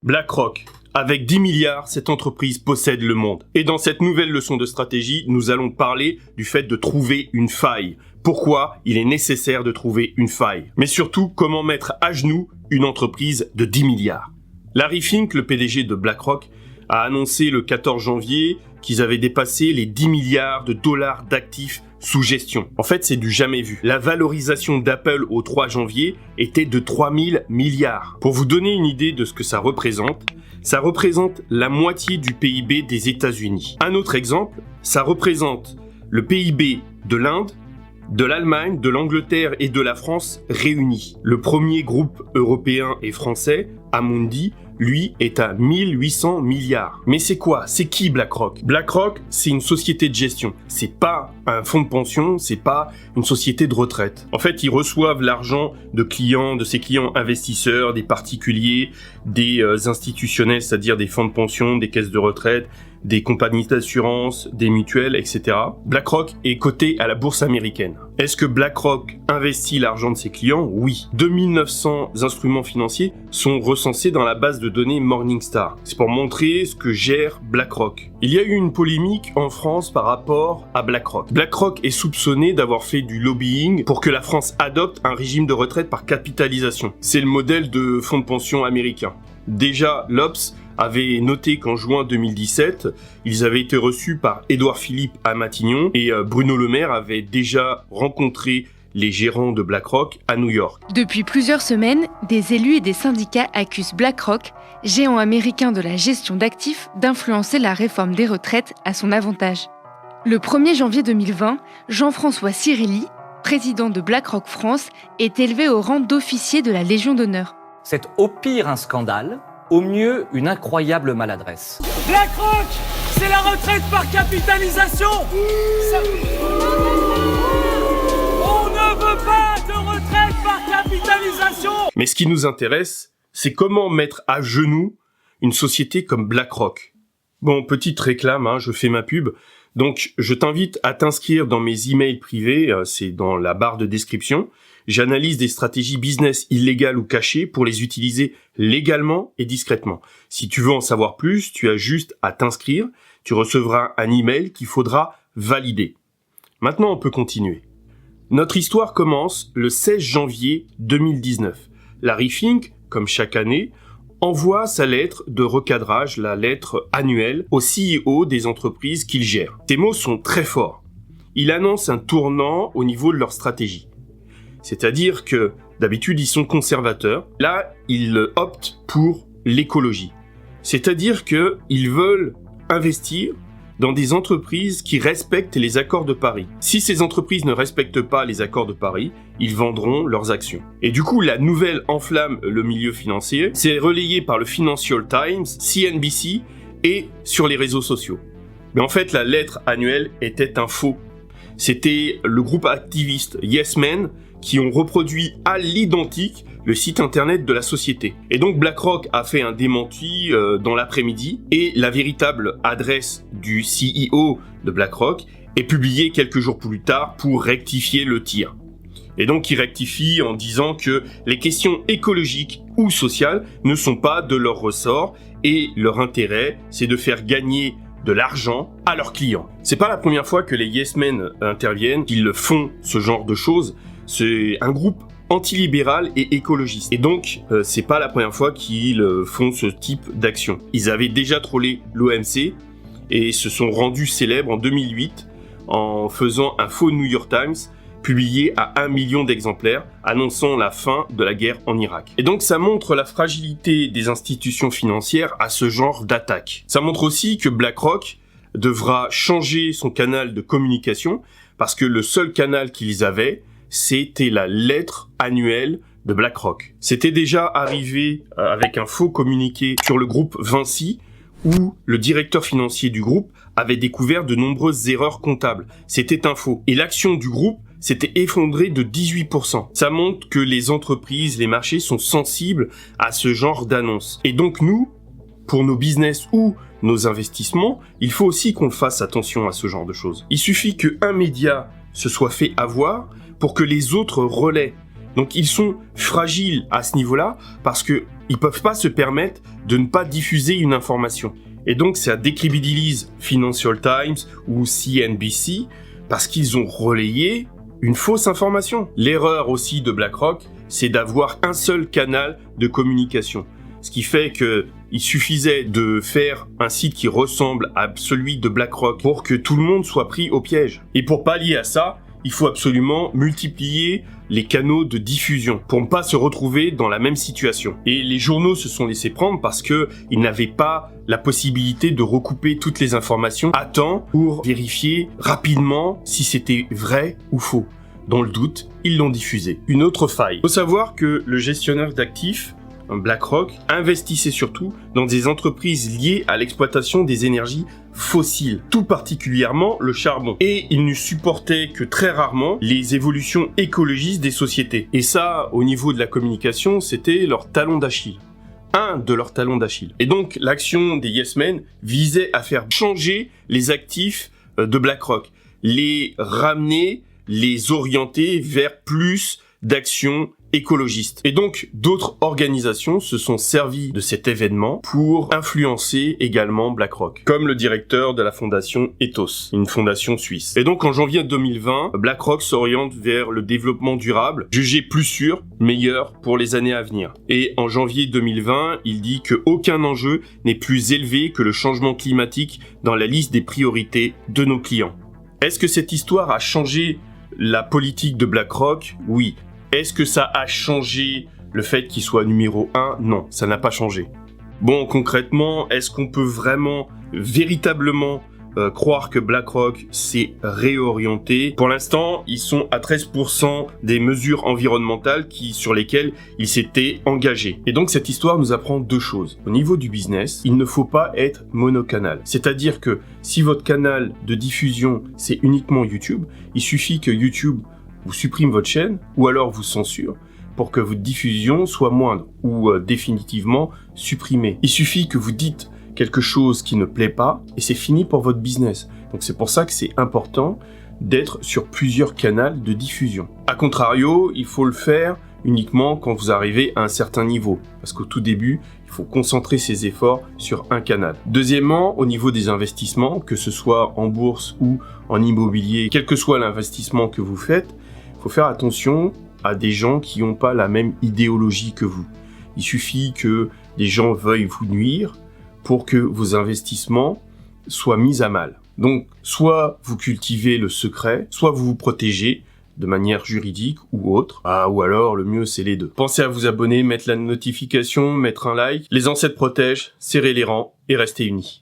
BlackRock. Avec 10 milliards, cette entreprise possède le monde. Et dans cette nouvelle leçon de stratégie, nous allons parler du fait de trouver une faille. Pourquoi il est nécessaire de trouver une faille. Mais surtout, comment mettre à genoux une entreprise de 10 milliards. Larry Fink, le PDG de BlackRock, a annoncé le 14 janvier qu'ils avaient dépassé les 10 milliards de dollars d'actifs sous gestion. En fait, c'est du jamais vu. La valorisation d'Apple au 3 janvier était de 3000 milliards. Pour vous donner une idée de ce que ça représente la moitié du PIB des États-Unis. Un autre exemple, ça représente le PIB de l'Inde, de l'Allemagne, de l'Angleterre et de la France réunis. Le premier groupe européen et français, Amundi, lui, est à 1800 milliards. Mais c'est quoi? C'est qui BlackRock? BlackRock, c'est une société de gestion. C'est pas un fonds de pension, c'est pas une société de retraite. En fait, ils reçoivent l'argent de clients, de ses clients investisseurs, des particuliers, des institutionnels, c'est-à-dire des fonds de pension, des caisses de retraite, des compagnies d'assurance, des mutuelles, etc. BlackRock est coté à la bourse américaine. Est-ce que BlackRock investit l'argent de ses clients? Oui. 2900 instruments financiers sont recensés dans la base de données Morningstar. C'est pour montrer ce que gère BlackRock. Il y a eu une polémique en France par rapport à BlackRock. BlackRock est soupçonné d'avoir fait du lobbying pour que la France adopte un régime de retraite par capitalisation. C'est le modèle de fonds de pension américain. Déjà, l'Obs avait noté qu'en juin 2017, ils avaient été reçus par Édouard Philippe à Matignon et Bruno Le Maire avait déjà rencontré les gérants de BlackRock à New York. Depuis plusieurs semaines, des élus et des syndicats accusent BlackRock, géant américain de la gestion d'actifs, d'influencer la réforme des retraites à son avantage. Le 1er janvier 2020, Jean-François Cyrilli, président de BlackRock France, est élevé au rang d'officier de la Légion d'honneur. C'est au pire un scandale, au mieux une incroyable maladresse. BlackRock, c'est la retraite par capitalisation. On ne veut pas de retraite par capitalisation. Mais ce qui nous intéresse, c'est comment mettre à genoux une société comme BlackRock. Bon, petite réclame, je fais ma pub. Donc, je t'invite à t'inscrire dans mes emails privés, c'est dans la barre de description. J'analyse des stratégies business illégales ou cachées pour les utiliser légalement et discrètement. Si tu veux en savoir plus, tu as juste à t'inscrire. Tu recevras un email qu'il faudra valider. Maintenant, on peut continuer. Notre histoire commence le 16 janvier 2019. Larry Fink, comme chaque année, envoie sa lettre de recadrage, la lettre annuelle, au CEO des entreprises qu'il gère. Ces mots sont très forts. Il annonce un tournant au niveau de leur stratégie. C'est-à-dire que d'habitude, ils sont conservateurs. Là, ils optent pour l'écologie. C'est-à-dire qu'ils veulent investir dans des entreprises qui respectent les accords de Paris. Si ces entreprises ne respectent pas les accords de Paris, ils vendront leurs actions. Et du coup, la nouvelle enflamme le milieu financier. C'est relayé par le Financial Times, CNBC et sur les réseaux sociaux. Mais en fait, la lettre annuelle était un faux. C'était le groupe activiste Yes Men qui ont reproduit à l'identique le site internet de la société. Et donc BlackRock a fait un démenti dans l'après-midi et la véritable adresse du CEO de BlackRock est publiée quelques jours plus tard pour rectifier le tir. Et donc il rectifie en disant que les questions écologiques ou sociales ne sont pas de leur ressort et leur intérêt c'est de faire gagner de l'argent à leurs clients. C'est pas la première fois que les Yes Men interviennent, qu'ils font ce genre de choses. C'est un groupe antilibéral et écologiste. Et donc, c'est pas la première fois qu'ils font ce type d'action. Ils avaient déjà trollé l'OMC et se sont rendus célèbres en 2008 en faisant un faux New York Times publié à 1 million d'exemplaires annonçant la fin de la guerre en Irak. Et donc, ça montre la fragilité des institutions financières à ce genre d'attaque. Ça montre aussi que BlackRock devra changer son canal de communication parce que le seul canal qu'ils avaient, c'était la lettre annuelle de BlackRock. C'était déjà arrivé avec un faux communiqué sur le groupe Vinci où le directeur financier du groupe avait découvert de nombreuses erreurs comptables. C'était un faux. Et l'action du groupe s'était effondrée de 18%. Ça montre que les entreprises, les marchés sont sensibles à ce genre d'annonces. Et donc nous, pour nos business ou nos investissements, il faut aussi qu'on fasse attention à ce genre de choses. Il suffit qu'un média se soit fait avoir pour que les autres relaient Donc ils sont fragiles à ce niveau-là parce que ils peuvent pas se permettre de ne pas diffuser une information. Et donc ça décrédibilise Financial Times ou CNBC parce qu'ils ont relayé une fausse information. L'erreur aussi de BlackRock, c'est d'avoir un seul canal de communication. Ce qui fait qu'il suffisait de faire un site qui ressemble à celui de BlackRock pour que tout le monde soit pris au piège. Et pour pallier à ça, il faut absolument multiplier les canaux de diffusion pour ne pas se retrouver dans la même situation. Et les journaux se sont laissés prendre parce qu'ils n'avaient pas la possibilité de recouper toutes les informations à temps pour vérifier rapidement si c'était vrai ou faux. Dans le doute, ils l'ont diffusé. Une autre faille. Il faut savoir que le gestionnaire d'actifs, BlackRock, investissait surtout dans des entreprises liées à l'exploitation des énergies fossiles, tout particulièrement le charbon. Et il ne supportait que très rarement les évolutions écologistes des sociétés. Et ça, au niveau de la communication, c'était leur talon d'Achille. Un de leurs talons d'Achille. Et donc, l'action des Yes Men visait à faire changer les actifs de BlackRock, les ramener, les orienter vers plus d'actions écologistes. Et donc, d'autres organisations se sont servies de cet événement pour influencer également BlackRock, comme le directeur de la fondation Ethos, une fondation suisse. Et donc, en janvier 2020, BlackRock s'oriente vers le développement durable, jugé plus sûr, meilleur pour les années à venir. Et en janvier 2020, il dit que aucun enjeu n'est plus élevé que le changement climatique dans la liste des priorités de nos clients. Est-ce que cette histoire a changé la politique de BlackRock? Oui. Est-ce que ça a changé le fait qu'il soit numéro 1? Non, ça n'a pas changé. Bon, concrètement, est-ce qu'on peut vraiment, véritablement croire que BlackRock s'est réorienté? Pour l'instant, ils sont à 13% des mesures environnementales sur lesquelles ils s'étaient engagés. Et donc, cette histoire nous apprend deux choses. Au niveau du business, il ne faut pas être monocanal. C'est-à-dire que si votre canal de diffusion, c'est uniquement YouTube, il suffit que YouTube vous supprime votre chaîne ou alors vous censure pour que votre diffusion soit moindre ou définitivement supprimée. Il suffit que vous dites quelque chose qui ne plaît pas et c'est fini pour votre business. Donc c'est pour ça que c'est important d'être sur plusieurs canaux de diffusion. A contrario, il faut le faire uniquement quand vous arrivez à un certain niveau. Parce qu'au tout début, il faut concentrer ses efforts sur un canal. Deuxièmement, au niveau des investissements, que ce soit en bourse ou en immobilier, quel que soit l'investissement que vous faites, il faut faire attention à des gens qui n'ont pas la même idéologie que vous. Il suffit que des gens veuillent vous nuire pour que vos investissements soient mis à mal. Donc, soit vous cultivez le secret, soit vous vous protégez de manière juridique ou autre. Ou alors, le mieux, c'est les deux. Pensez à vous abonner, mettre la notification, mettre un like. Les ancêtres protègent, serrez les rangs et restez unis.